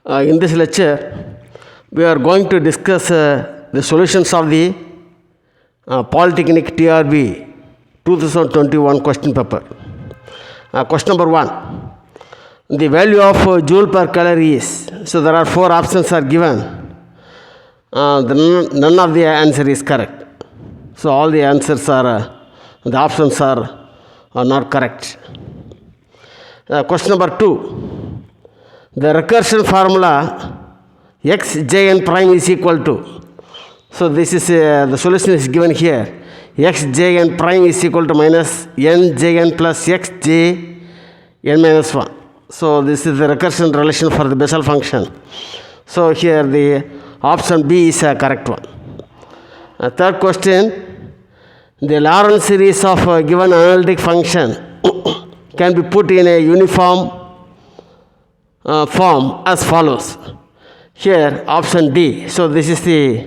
In this lecture, we are going to discuss the solutions of the Polytechnic TRB 2021 question paper. Question number 1. The value of joule per calorie is, so there are 4 options are given. None of the answer is correct. So all the answers are, the options are not correct. Question number 2. The recursion formula xjn prime is equal to, so this is the solution is given here. Xjn prime is equal to minus njn plus xjn minus 1. So this is the recursion relation for the Bessel function. So here the option B is a correct one. Third question, the Lorentz series of a given analytic function can be put in a uniform form as follows. Here option D. So this is the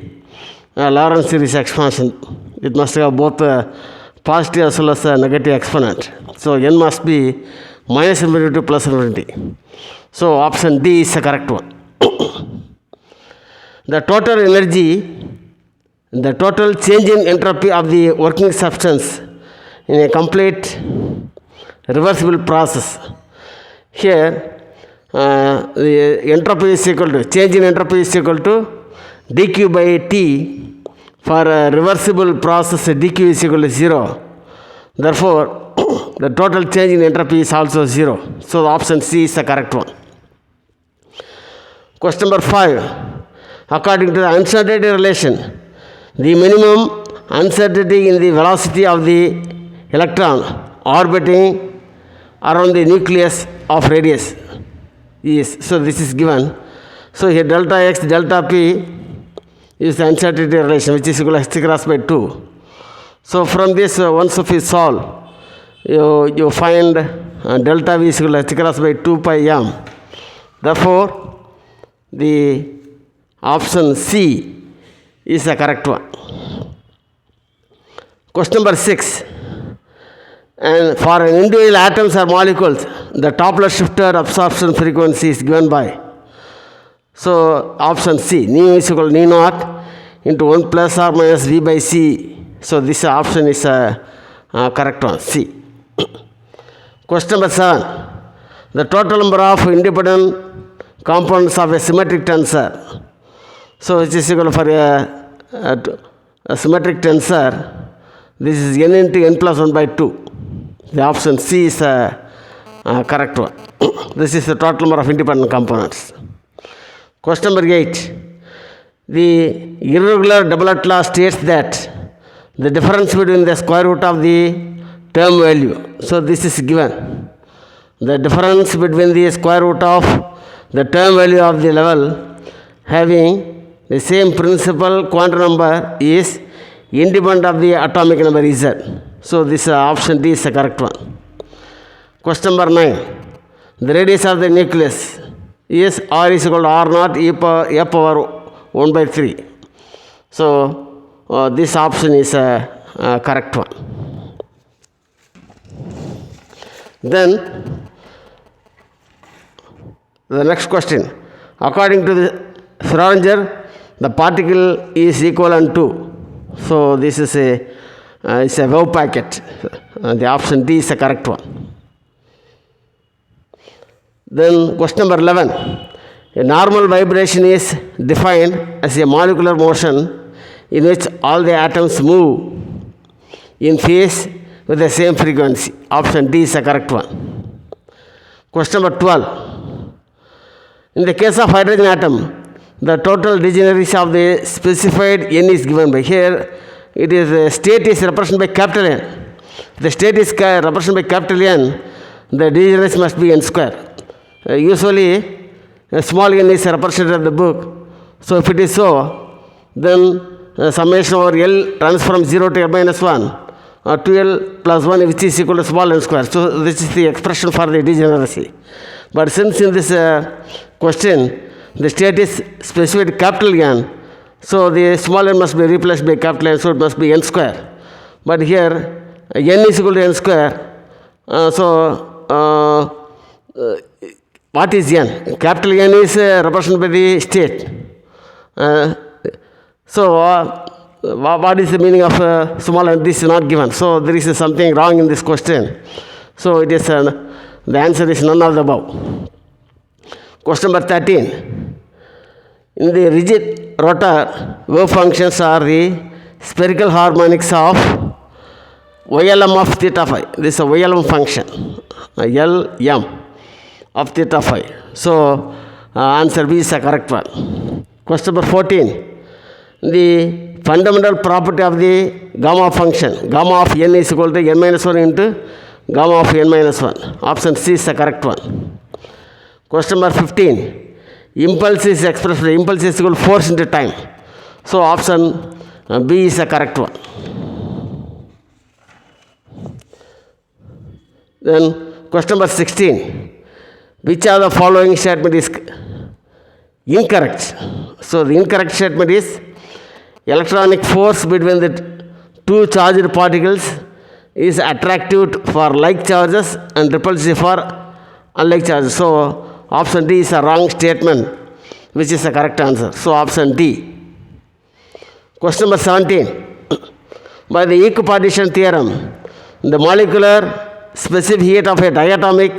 Lorentz series expansion. It must have both positive as well as a negative exponent. So n must be minus infinity to plus infinity. So option D is the correct one. The total energy, the total change in entropy of the working substance in a complete reversible process. Here the entropy is equal to, change in entropy is equal to dq by t. For a reversible process, dq is equal to 0. Therefore, the total change in entropy is also 0. So, the option C is the correct one. Question number 5. According to the uncertainty relation, the minimum uncertainty in the velocity of the electron orbiting around the nucleus of radius is, so this is given. So, here delta x, delta p is the uncertainty relation, which is equal to h cross by 2. So, from this, once if you solve, you find delta v is equal to h cross by 2 pi m. Therefore, the option C is the correct one. Question number 6. And for an individual atoms or molecules, the Doppler shifter absorption frequency is given by, so option C, nu is equal to nu naught into 1 plus or minus v by c. So this option is a correct one, C. Question number 7. The total number of independent components of a symmetric tensor. So it is equal for a symmetric tensor. This is n into n plus 1 by 2. The option C is a correct one. This is the total number of independent components. Question number 8. The irregular doublet law states that the difference between the square root of the term value. So this is given. The difference between the square root of the term value of the level having the same principal quantum number is independent of the atomic number Z. So this option D is the correct one. Question number 9. The radius of the nucleus is R is equal to R naught e power 1 by 3. So this option is a correct one. Then the next question. According to the Schrödinger, the particle is equivalent to, so this is it's a wave packet. The option D is the correct one. Then question number 11. A normal vibration is defined as a molecular motion in which all the atoms move in phase with the same frequency. Option D is the correct one. Question number 12. In the case of hydrogen atom, the total degeneracy of the specified n is given by, here it is state is represented by capital N. The state is represented by capital N, the degeneracy must be n square. Usually small n is represented in the book. So if it is so, then summation over L runs from 0 to n minus 1 or 2L plus 1, which is equal to small n square. So this is the expression for the degeneracy. But since in this question the state is specified capital N, so the small n must be replaced by capital N, so it must be n square. But here n is equal to n square, What is N? Capital N is represented by the state. What is the meaning of small n? This is not given. So there is something wrong in this question. So it is the answer is none of the above. Question number 13. In the rigid rotor, wave functions are the spherical harmonics of YLM of theta phi. This is a YLM function. LM of theta phi. So answer B is the correct one. Question number 14. The fundamental property of the gamma function. Gamma of n is equal to n minus 1 into gamma of n minus 1. Option C is the correct one. Question number 15. Impulse is expressed. Impulse is equal to force into time. So option B is the correct one. Then question number 16. Which of the following statement is incorrect? So the incorrect statement is electronic force between the two charged particles is attractive for like charges and repulsive for unlike charges. So option D is a wrong statement, which is the correct answer. So option D. Question number 17. By the equipartition theorem, the molecular specific heat of a diatomic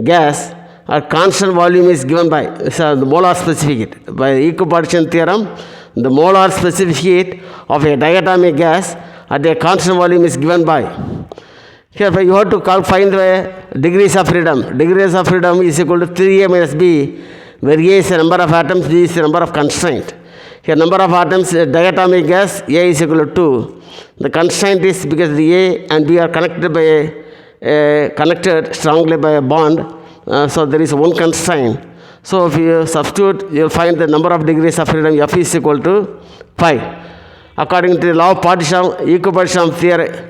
gas at constant volume is given by the molar specific heat. By the equipartition theorem, the molar specific heat of a diatomic gas at a constant volume is given by. Here you have to find the degrees of freedom. Degrees of freedom is equal to 3A minus B, where A is the number of atoms, B is the number of constraint. Here number of atoms, diatomic gas, A is equal to 2. The constraint is because the A and B are connected by connected strongly by a bond. So there is one constraint. So if you substitute, you will find the number of degrees of freedom F is equal to 5. According to the law of equipartition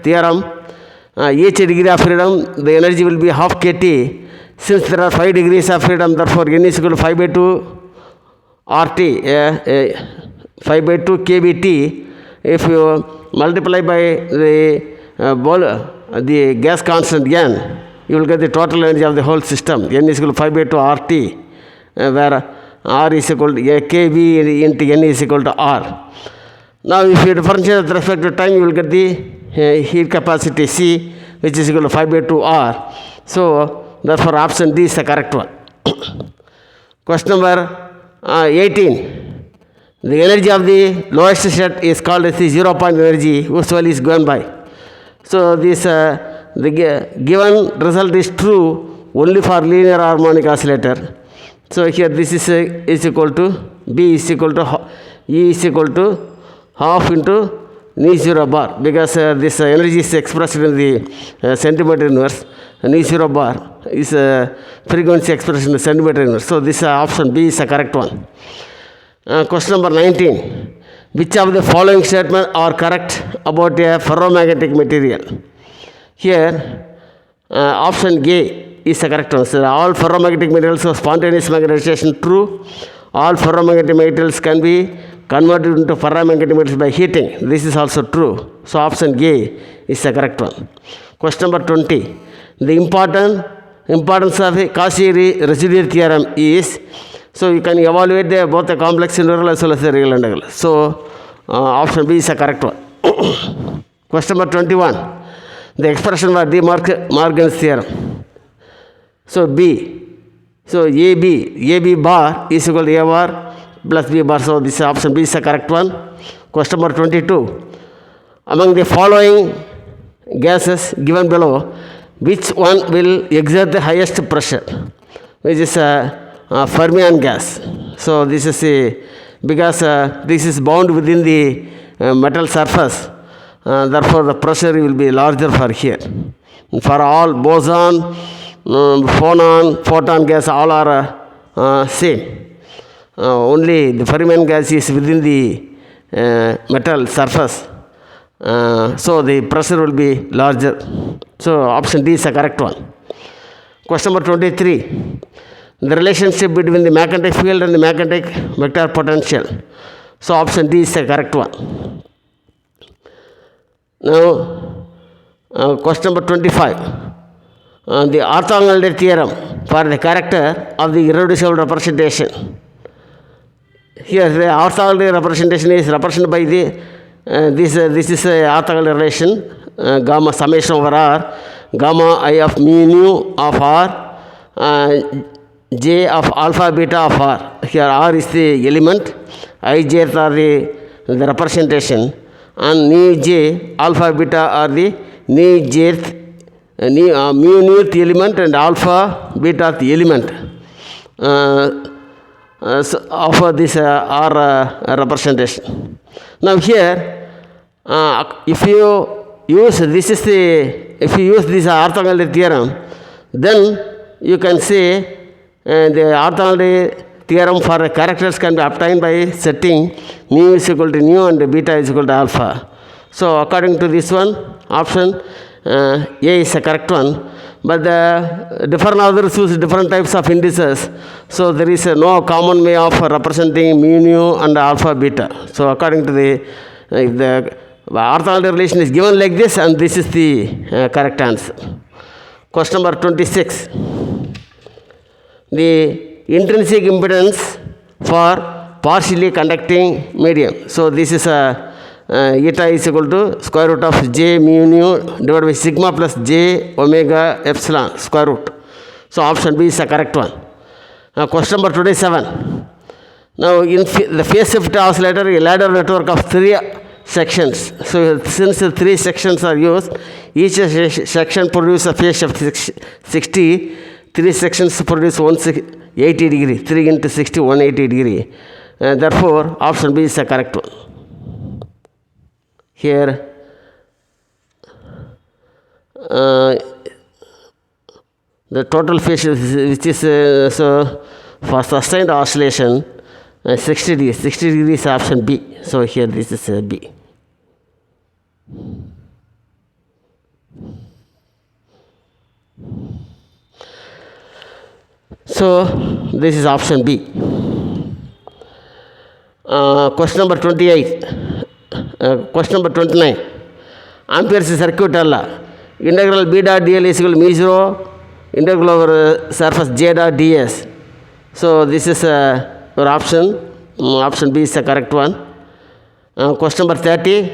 theorem, each degree of freedom, the energy will be half kT. Since there are 5 degrees of freedom, therefore N is equal to 5 by 2 RT, 5 by 2 kBT. If you multiply by the gas constant N, you will get the total energy of the whole system. N is equal to 5 by 2 RT, where R is equal to kV into N is equal to R. Now, if you differentiate with respect to time, you will get the heat capacity C, which is equal to 5 by 2 R. So, therefore, option D is the correct one. Question number 18. The energy of the lowest set is called as the 0 point energy, whose value is given by. So, this the given result is true only for linear harmonic oscillator. So, here this is equal to B is equal to E is equal to half into nu 0 bar, because this energy is expressed in the centimeter inverse. Nu 0 bar is frequency expressed in the centimeter inverse. So, this option B is the correct one. Question number 19. Which of the following statements are correct about a ferromagnetic material? Here, option A is the correct answer. All ferromagnetic materials have spontaneous magnetization. True. All ferromagnetic materials can be converted into ferromagnetic materials by heating. This is also true. So, option A is the correct one. Question number 20. The importance of a Cauchy residual theorem is, so you can evaluate both the complex integral as well as the real integral. So, option B is the correct one. Question number 21. The expression for De Morgan's theorem. So, B. So, AB bar is equal to A bar plus B bar. So, this option B is the correct one. Question number 22. Among the following gases given below, which one will exert the highest pressure? Which is fermion gas. So, this is because this is bound within the metal surface. Therefore, the pressure will be larger for here. For all boson, photon gas, all are same. Only the fermion gas is within the metal surface. So, the pressure will be larger. So, option D is the correct one. Question number 23. The relationship between the magnetic field and the magnetic vector potential. So, option D is the correct one. Now, question number 25. the orthogonality theorem for the character of the irreducible representation. Here the orthogonality representation is represented by the this is a orthogonal relation gamma summation over R, gamma I of mu nu of R, j of alpha beta of R. Here R is the element, I j are the representation, and nu j alpha beta are the nu jth mu nuth element and alpha beta the element of this R representation. Now here if you use this orthogonality theorem, then you can say the orthogonality theorem for characters can be obtained by setting mu is equal to nu and beta is equal to alpha. So according to this one, option A is a correct one, but the different authors use different types of indices, so there is no common way of representing mu nu and alpha beta. So according to the orthogonality relation is given like this, and this is the correct answer. Question number 26. The intrinsic impedance for partially conducting medium. So this is eta is equal to square root of j mu nu divided by sigma plus j omega epsilon square root. So option B is the correct one. Question number 27. Now in the phase shift oscillator, a ladder network of 3 sections. So since the 3 sections are used, each section produces a phase shift 60. 3 sections produce 180 degree. 3 into 60, 180 degree. Therefore, option B is the correct one. Here, the total phase which is so for sustained oscillation 60 degrees. 60 degrees is option B. So here this is B. So this is option B. Question number 28. Question number 29. Ampere's circuit alla. Integral B dot dl is equal to mu 0 integral over surface J dot ds. So this is your option. Option B is the correct one. Question number 30.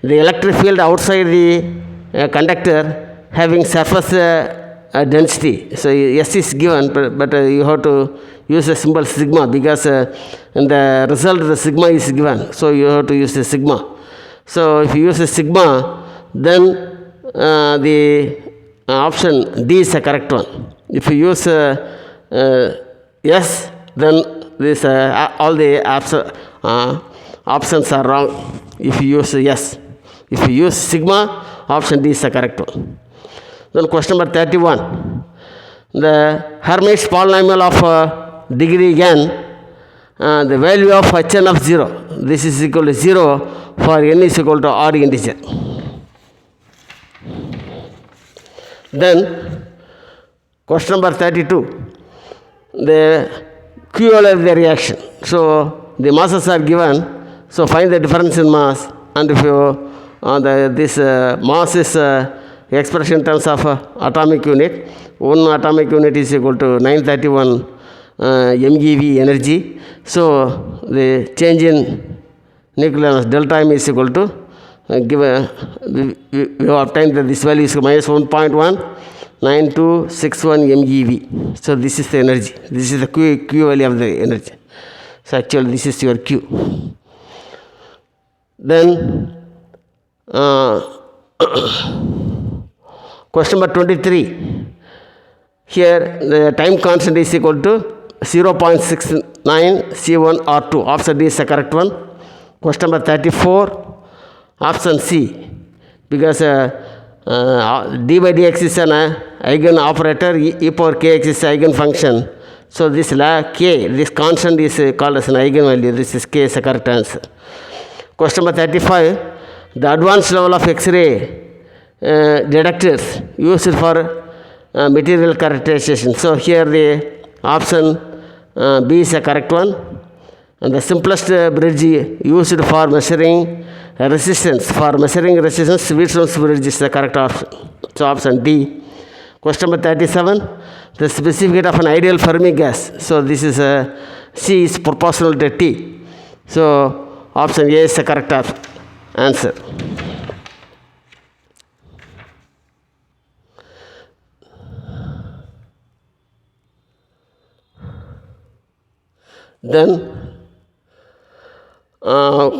The electric field outside the conductor having surface density. So S is given, but you have to use the symbol sigma, because in the result the sigma is given. So you have to use the sigma. So if you use the sigma, then the option D is the correct one. If you use S, then this all the options are wrong. If you use S, if you use sigma, option D is the correct one. Then question number 31. The Hermite's polynomial of degree n, the value of hn of 0. This is equal to 0 for n is equal to odd integer. Then question number 32. The Q of the reaction. So the masses are given. So find the difference in mass, and if you this mass is expression in terms of atomic unit. 1 atomic unit is equal to 931 MeV energy. So the change in nuclear mass delta M is equal to we have obtained that this value is minus 1.19261 MeV. So this is the energy. This is the Q value of the energy. So actually this is your Q. Then question number 23. Here the time constant is equal to 0.69 C1 R2. Option D is the correct one. Question number 34. Option C, because d by dx is an eigen operator, e power kx is eigen function. So this k, this constant is called as an eigenvalue. This is k is the correct answer. Question number 35. The advanced level of X-ray detectors used for material characterization. So here the option B is the correct one. And the simplest bridge used for measuring resistance. For measuring resistance, Wheatstone's bridge is the correct option. So option D. Question number 37, the specific heat of an ideal Fermi gas. So this is C is proportional to T. So option A is the correct answer. Then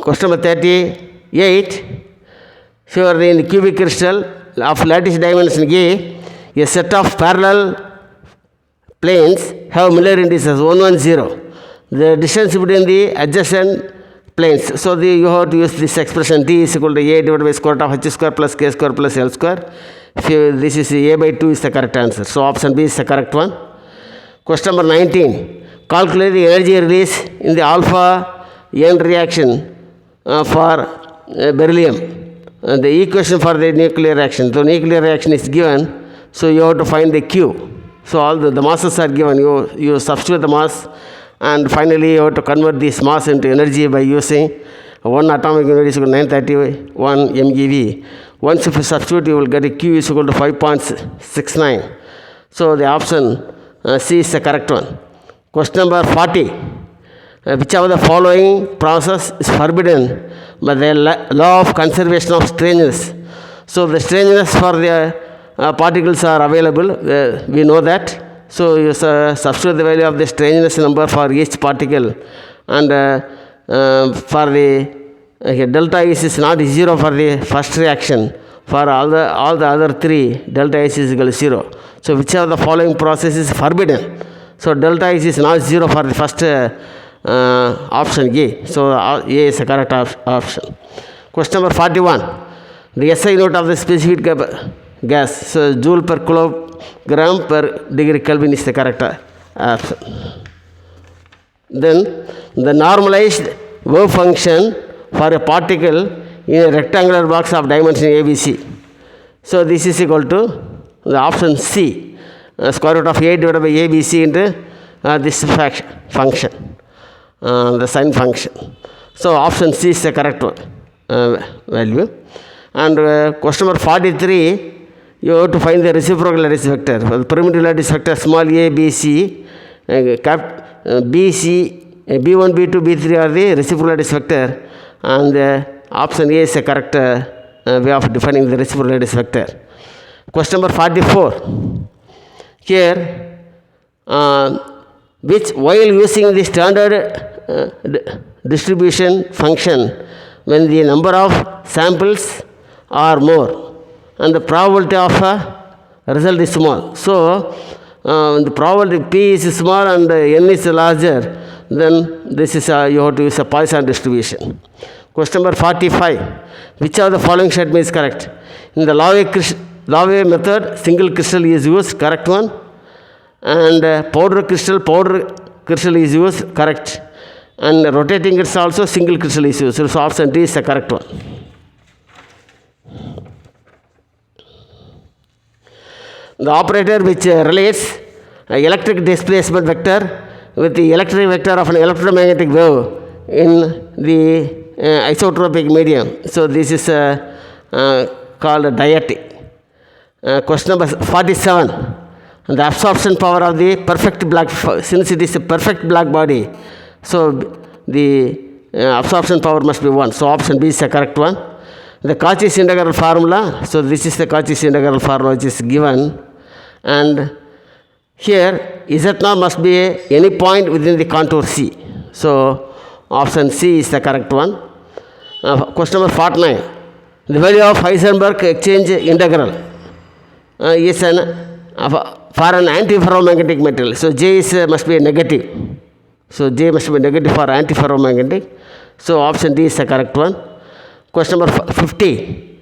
question number 38, here in the cubic crystal of lattice dimension A set of parallel planes have Miller indices 1, 1, 0. The distance between the adjacent planes. So you have to use this expression D is equal to A divided by square root of H square plus K square plus L square. This is A by 2 is the correct answer. So option B is the correct one. Question number 19. Calculate the energy release in the alpha N reaction for beryllium. The equation for the nuclear reaction. The nuclear reaction is given, so you have to find the Q. So all the masses are given. You substitute the mass, and finally you have to convert this mass into energy by using 1 atomic unit is equal to 931 MeV. Once if you substitute, you will get a Q is equal to 5.69. So the option C is the correct one. Question number 40. Which of the following process is forbidden by the law of conservation of strangeness? So the strangeness for the particles are available. We know that. So you substitute the value of the strangeness number for each particle, and for the delta is not 0 for the first reaction. For all the other three, delta is equal to 0. So which of the following process is forbidden? So delta is not 0 for the first option A. So A is the correct option. Question number 41. The SI unit of the specific gas. So joule per kilogram per degree Kelvin is the correct option. Then the normalized wave function for a particle in a rectangular box of dimension ABC. So this is equal to the option C, square root of A divided by ABC into this function, the sine function. So option C is the correct value. And question number 43, you have to find the reciprocal lattice vector. The perimeter lattice vector small a, b, c, b, c, b1, b2, b3 are the reciprocal lattice vector, and option A is the correct way of defining the reciprocal lattice vector. Question number 44. Here, while using the standard distribution function, when the number of samples are more and the probability of a result is small. So, the probability P is small and N is larger, then this is you have to use a Poisson distribution. Question number 45. Which of the following statement is correct? In the Laue method, single crystal is used, correct one. And powder crystal is used, correct. And rotating crystal also single crystal is used. So option D is the correct one. The operator which relates electric displacement vector with the electric vector of an electromagnetic wave in the isotropic medium. So this is called a dyadic. Question number 47. The absorption power of the perfect black, since it is a perfect black body, so the absorption power must be 1. So option B is the correct one. The Cauchy's integral formula, so this is the Cauchy's integral formula which is given, and here Z0 must be any point within the contour C. So option C is the correct one. Question number 49. The value of Heisenberg exchange integral is for an antiferromagnetic material. So J must be negative. So J must be negative for antiferromagnetic. So option D is the correct one. Question number 50.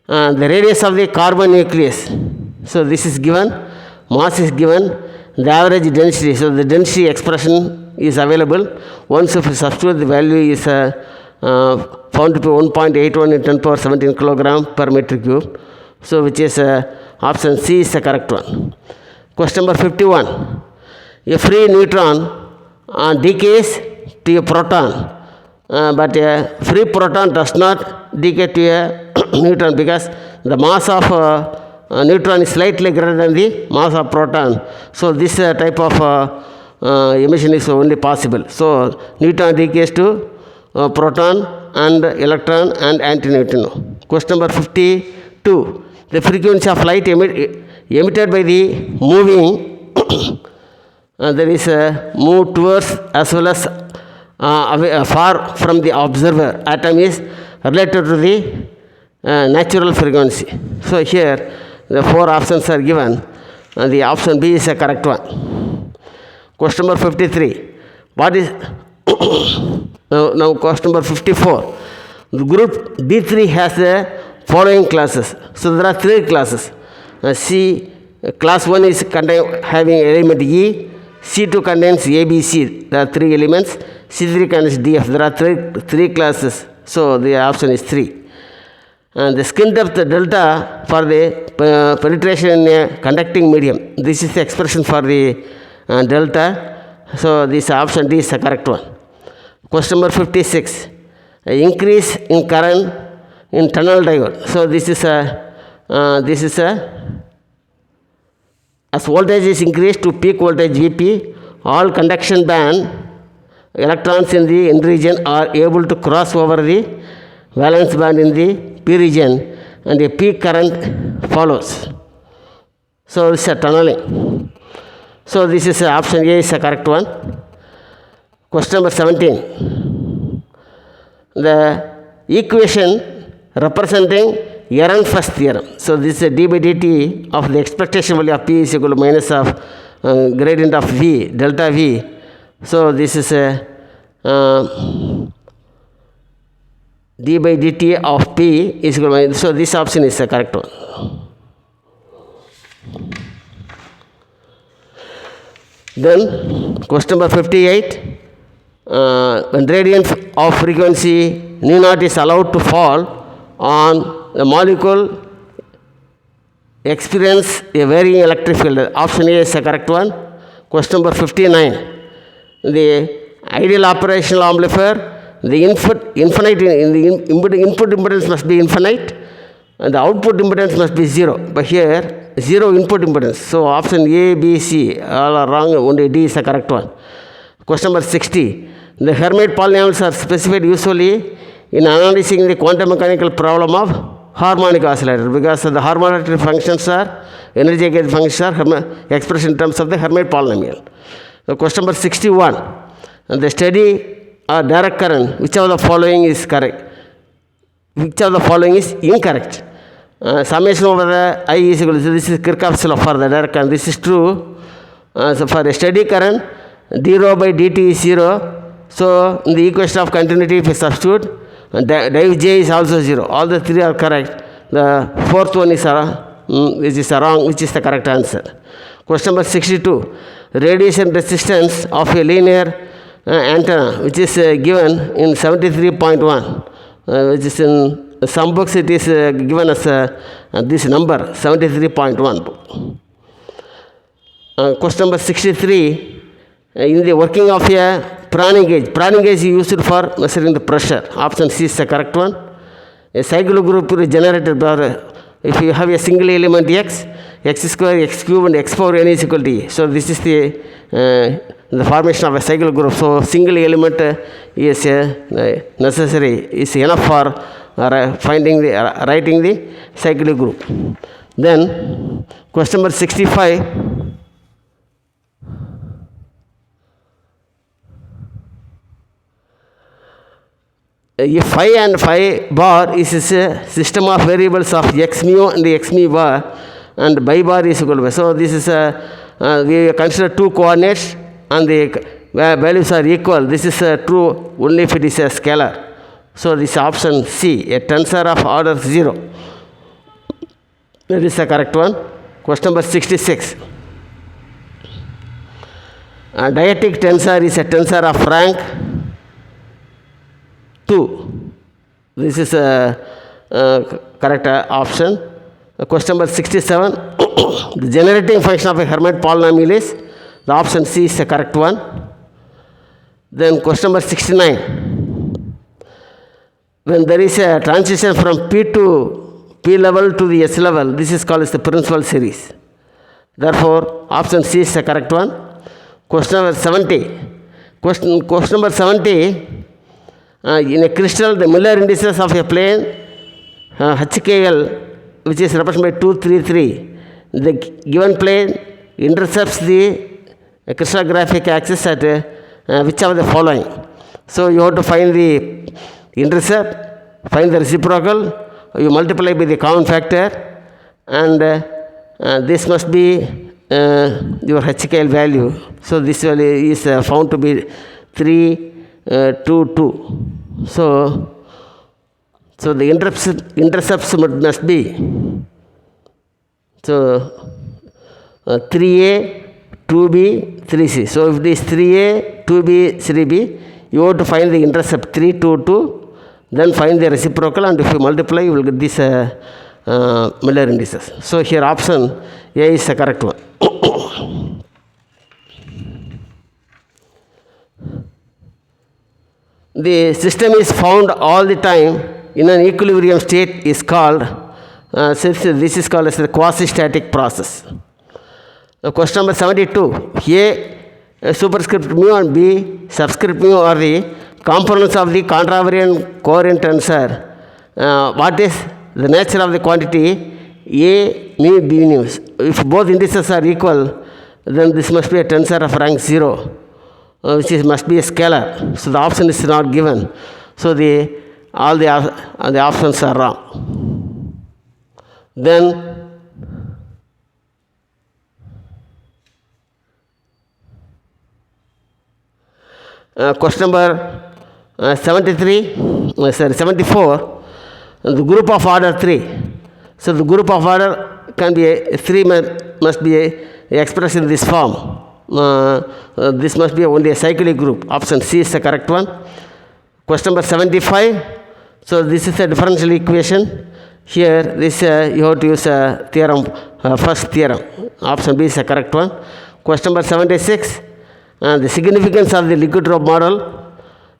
The radius of the carbon nucleus. So this is given. Mass is given. The average density. So the density expression is available. Once if you substitute, the value is found to be 1.81 in 10 power 17 kilogram per meter cube. So which is option C is the correct one. Question number 51. A free neutron decays to a proton, but a free proton does not decay to a neutron because the mass of neutron is slightly greater than the mass of proton. So this type of emission is only possible. So neutron decays to proton and electron and antineutrino. Question number 52. The frequency of light emitted by the moving there is a move towards as well as far from the observer atom is related to the natural frequency. So here the 4 options are given and the option B is a correct one. Question number 53. What is now question number 54. The group D3 has the following classes. So there are 3 classes. C class 1 is having element E. C2 contains A, B, C. There are 3 elements. C3 contains DF. There are 3 classes. So the option is 3. And the skin depth delta for the penetration in a conducting medium. This is the expression for the delta. So this option D is the correct one. Question number 56. Increase in current in tunnel diode. So this is a as voltage is increased to peak voltage Vp, all conduction band electrons in the N region are able to cross over the valence band in the P region and a peak current follows. So this is a tunneling. So this is option A is the correct one. Question number 17. The equation representing Ehrenfest theorem. So this is a d by dt of the expectation value of P is equal to minus of gradient of V, delta V. So this is a d by dt of P is equal to minus. So this option is the correct one. Then question number 58. When gradient of frequency nu naught is allowed to fall on the molecule experience a varying electric field. Option A is the correct one. Question number 59. The ideal operational amplifier, the input impedance must be infinite and the output impedance must be 0. But here 0 input impedance. So option A, B, C all are wrong. Only D is the correct one. Question number 60. The Hermite polynomials are specified usually in analyzing the quantum mechanical problem of harmonic oscillator, because the harmonic functions are energy gain functions are expressed in terms of the Hermite polynomial. Question number 61. The steady or direct current, which of the following is correct? Which of the following is incorrect? Summation over the I is equal to, this is Kirchhoff's law for the direct current. This is true. So for a steady current, d rho by dt is 0. So in the equation of continuity, if we substitute, div J is also 0. All the 3 are correct. The 4th one is wrong, which is the correct answer. Question number 62. Radiation resistance of a linear antenna, which is given in 73.1, which is in some books it is given as this number 73.1. Question number 63. In the working of a Prany gauge is used for measuring the pressure. Option C is the correct one. A cycle group is generated by, if you have a single element x square, x cube and x power n is equal to e. So this is the formation of a cycle group. So single element is necessary, is enough for writing the cyclic group. Then question number 65. If phi and phi bar is a system of variables of x mu and x mu bar, and bi bar is equal to, so this is we consider 2 coordinates and the values are equal. This is true only if it is a scalar. So this option C, a tensor of order 0. That is the correct one. Question number 66. A dyadic tensor is a tensor of rank 2. This is a correct option. Question number 67. The generating function of a Hermite polynomial is, the option C is the correct one. Then question number 69. When there is a transition from P to P level to the S level, this is called as the principal series. Therefore, option C is the correct one. Question number 70. Question number 70. In a crystal, the Miller indices of a plane HKL, which is represented by 2, 3, 3. The given plane intercepts the crystallographic axis at which of the following. So you have to find the intercept, find the reciprocal, you multiply by the common factor, and this must be your HKL value. So this value is found to be 3, 2, 2. So the intercepts must be 3A, 2B, 3C. So if this 3A, 2B, 3B, you have to find the intercept 3, 2, 2, then find the reciprocal, and if you multiply, you will get this Miller indices. So here option A is the correct one. The system is found all the time in an equilibrium state is called, this is called as the quasi-static process. Question number 72. A superscript mu and B subscript mu are the components of the contravariant covariant tensor. What is the nature of the quantity A mu B mu? If both indices are equal, then this must be a tensor of rank 0, which must be a scalar. So the option is not given. So all the options are wrong. Then question number 74, the group of order 3. So the group of order can be 3 must be expressed in this form. This must be only a cyclic group. Option C is the correct one. Question number 75. So this is a differential equation. Here this you have to use a theorem, first theorem. Option B is the correct one. Question number 76. The significance of the liquid rope model.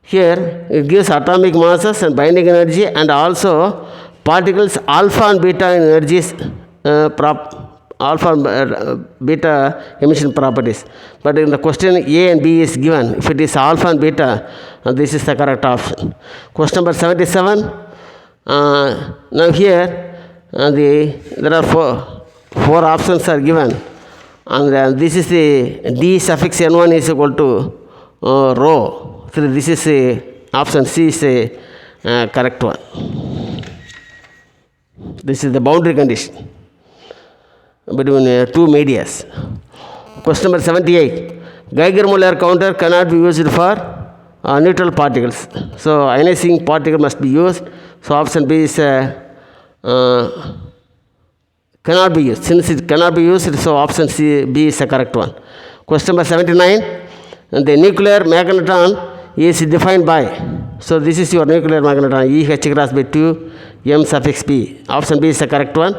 Here it gives atomic masses and binding energy, and also particles alpha and beta energies, alpha and beta emission properties. But in the question A and B is given. If it is alpha and beta, this is the correct option. Question number 77. Now here there are four options are given, and this is the D suffix N1 is equal to rho. So this is option C is a correct one. This is the boundary condition between two medias. Question number 78. Geiger-Müller counter cannot be used for neutral particles. So ionizing particle must be used. So option B is cannot be used. Since it cannot be used, so option B is the correct one. Question number 79. The nuclear magneton is defined by. So this is your nuclear magneton, EH cross by 2 M suffix P. Option B is the correct one.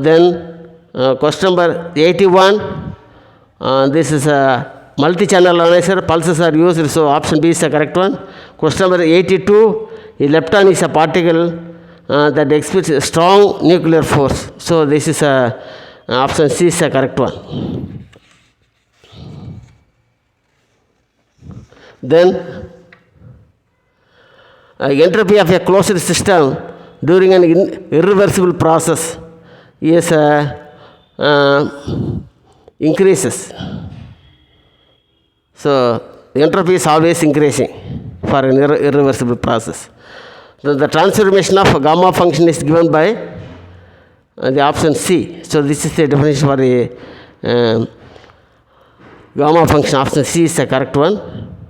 Then question number 81. This is a multi-channel ionizer. Pulses are used. So option B is the correct one. Question number 82. A lepton is a particle that exhibits a strong nuclear force. So this is option C is the correct one. Then entropy of a closed system during an irreversible process is increases. So the entropy is always increasing for an irreversible process. The transformation of a gamma function is given by the option C. So this is the definition for the gamma function. Option C is the correct one.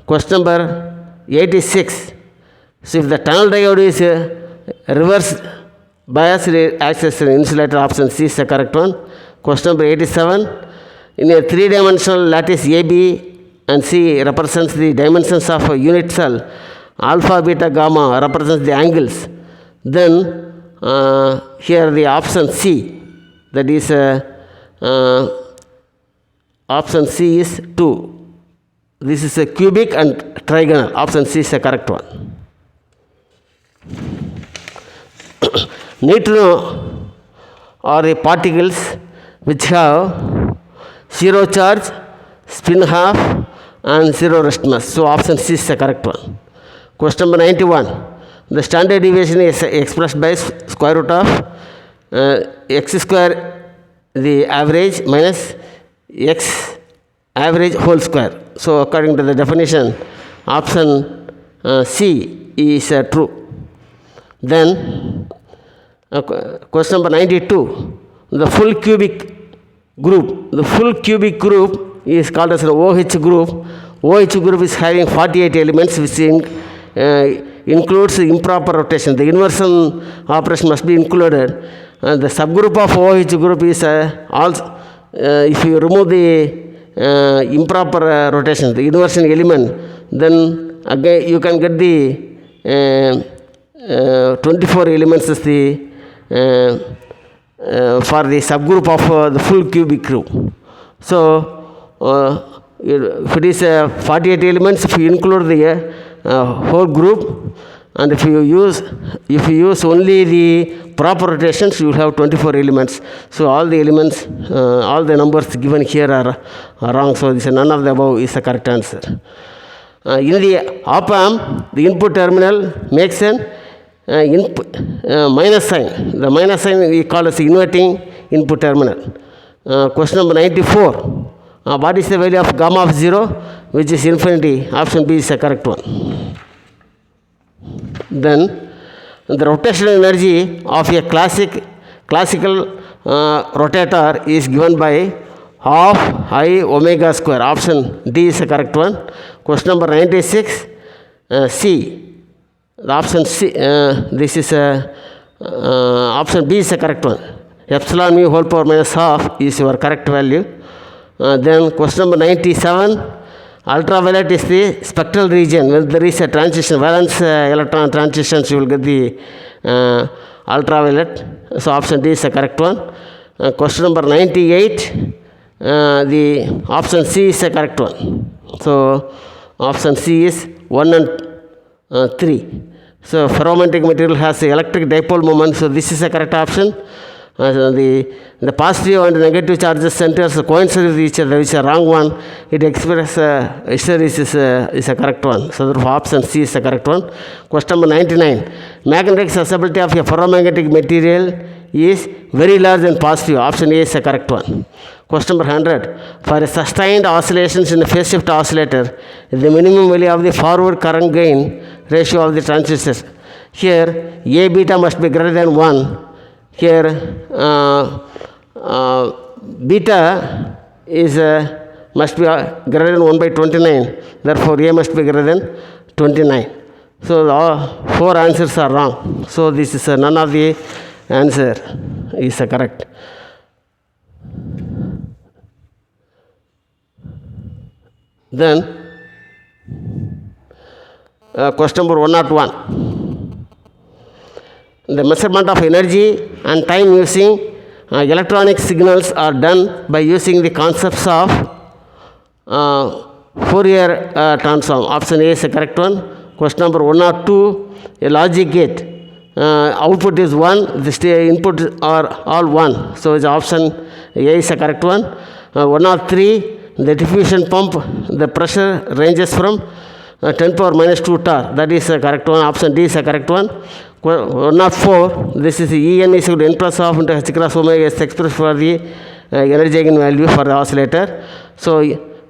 Question number 86. So if the tunnel diode is reverse bias acts as an insulator, option C is the correct one. Question number 87. In a three-dimensional lattice AB and C represents the dimensions of a unit cell, alpha, beta, gamma represents the angles. Then here the option C, that is option C is 2. This is a cubic and trigonal. Option C is the correct one. Neutrino are the particles which have zero charge, spin half, and zero rest mass. So option C is the correct one. Question number 91. The standard deviation is expressed by square root of x square, the average, minus x average whole square. So according to the definition, option C is true. Then question number 92. The full cubic group is called as an OH group. OH group is having 48 elements, which includes improper rotation. The inversion operation must be included. The subgroup of OH group is also, if you remove the improper rotation, the inversion element, then again you can get the 24 elements as the for the subgroup of the full cubic group. So if it is 48 elements, if you include the whole group, and if you use only the proper rotations, you will have 24 elements. So all the elements, all the numbers given here are wrong. So this none of the above is the correct answer. In the op-amp, the input terminal makes an minus sign. The minus sign we call as inverting input terminal. Question number 94. What is the value of gamma of 0, which is infinity? Option B is the correct one. Then the rotational energy of a classical rotator is given by half I omega square. Option D is the correct one. Question number 96. C. The option C, this is option B is the correct one. Epsilon mu whole power minus half is your correct value. Then question number 97. Ultraviolet is the spectral region. When there is a transition, valence electron transitions, you will get the ultraviolet. So option D is the correct one. Question number 98. The option C is the correct one. So option C is 1 and 3. So ferromagnetic material has the electric dipole moment. So this is the correct option. The positive and negative charges centers coincide with each other, which is a wrong one. It expresses hysteresis is a correct one. So therefore option C is the correct one. Question number 99. Magnetic susceptibility of a ferromagnetic material is very large and positive. Option A is the correct one. Question number 100. For a sustained oscillations in the phase shift oscillator, the minimum value of the forward current gain ratio of the transistors. Here A beta must be greater than 1. Here beta is must be greater than 1 by 29. Therefore A must be greater than 29. So all 4 answers are wrong. So this is none of the answer is correct. Then question number 101. The measurement of energy and time using electronic signals are done by using the concepts of Fourier transform. Option A is the correct one. Question number 102. A logic gate. Output is 1, the input are all 1. So the option A is the correct one. 103. The diffusion pump, the pressure ranges from 10 power minus 2 torr. That is the correct one. Option D is the correct one. 104. This is En is equal to n plus half into h cross omega is expressed for the energy eigenvalue for the oscillator. So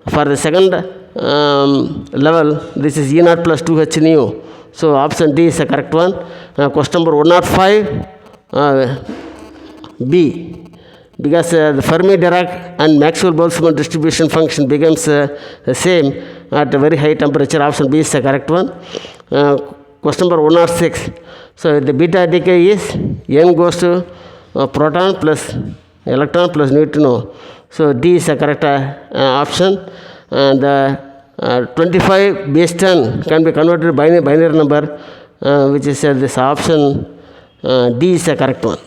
for the second level, this is E naught plus 2h nu. So option D is the correct one. Question number 105. B. Because the Fermi-Dirac and Maxwell-Boltzmann distribution function becomes the same at a very high temperature. Option B is the correct one. Question number 106. So the beta decay is n goes to proton plus electron plus neutrino. So D is the correct option. And 25 base 10 can be converted to binary number, which is this option D is the correct one.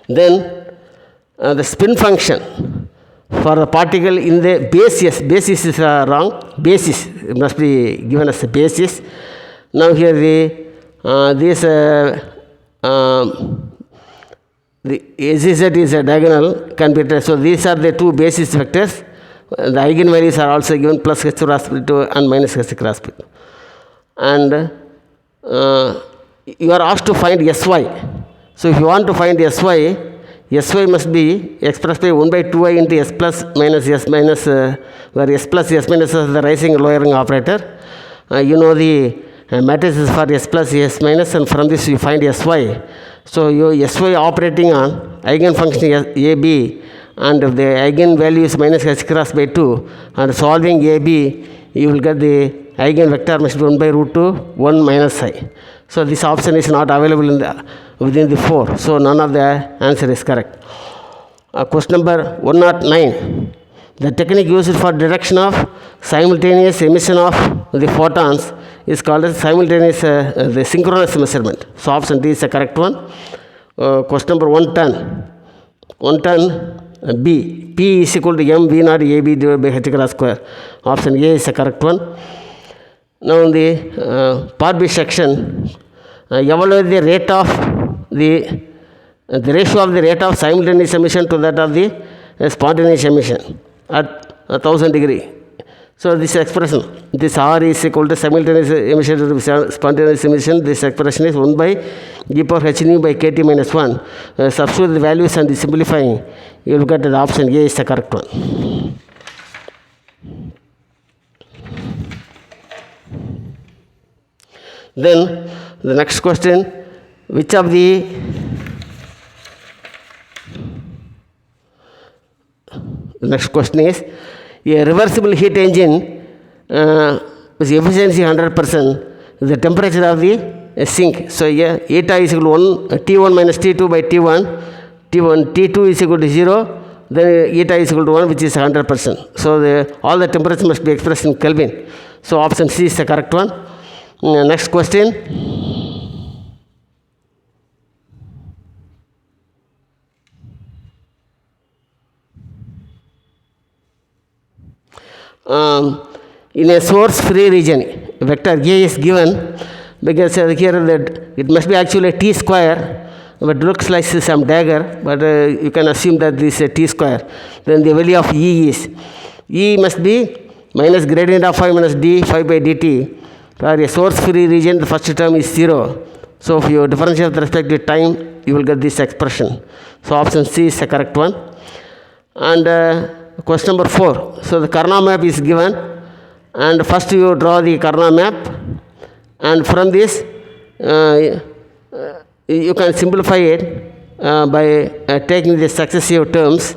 Then the spin function for the particle in the basis is wrong. Basis must be given as a basis. Now here this the SZ is a diagonal can be traced. So these are the two basis vectors. The eigenvalues are also given, plus h cross p2 and minus h cross p2. And you are asked to find Sy. So if you want to find Sy must be expressed by 1 by 2i into s plus minus s minus, where s plus s minus is the rising and lowering operator. You know the matrices for s plus s minus, and from this you find Sy. So your Sy operating on eigenfunction AB, and if the eigenvalue is minus h cross by 2, and solving AB, you will get the eigenvector must be 1 by root 2, 1 minus I. So this option is not available within the 4. So none of the answer is correct. Question number 109. The technique used for detection of simultaneous emission of the photons is called as simultaneous the synchronous measurement. So option D is the correct one. Question number 110. 110 B. P is equal to m v naught AB divided by h cross square. Option A is the correct one. Now in the part B section, evaluate the rate of the ratio of the rate of simultaneous emission to that of the spontaneous emission at 1000 degree. So this expression, this R is equal to simultaneous emission to spontaneous emission. This expression is 1 by e power h nu by kt minus 1. Substitute the values and the simplifying, you will get the option A is the correct one. Then the next question, which of the next question is, a reversible heat engine with efficiency 100%, the temperature of the sink. So here eta is equal to 1, T1 minus T2 by T1, T2 is equal to 0, then eta is equal to 1, which is 100%. So all the temperature must be expressed in Kelvin. So option C is the correct one. Next question. In a source free region, vector A is given, because here that it must be actually t square, but looks like some dagger, but you can assume that this is a t square. Then the value of E must be minus gradient of phi minus d phi by dt. For a source free region, the first term is 0. So if you differentiate with respect to time, you will get this expression. So option C is the correct one. And question number 4. So the Karnaugh map is given, and first you draw the Karnaugh map, and from this you can simplify it by taking the successive terms.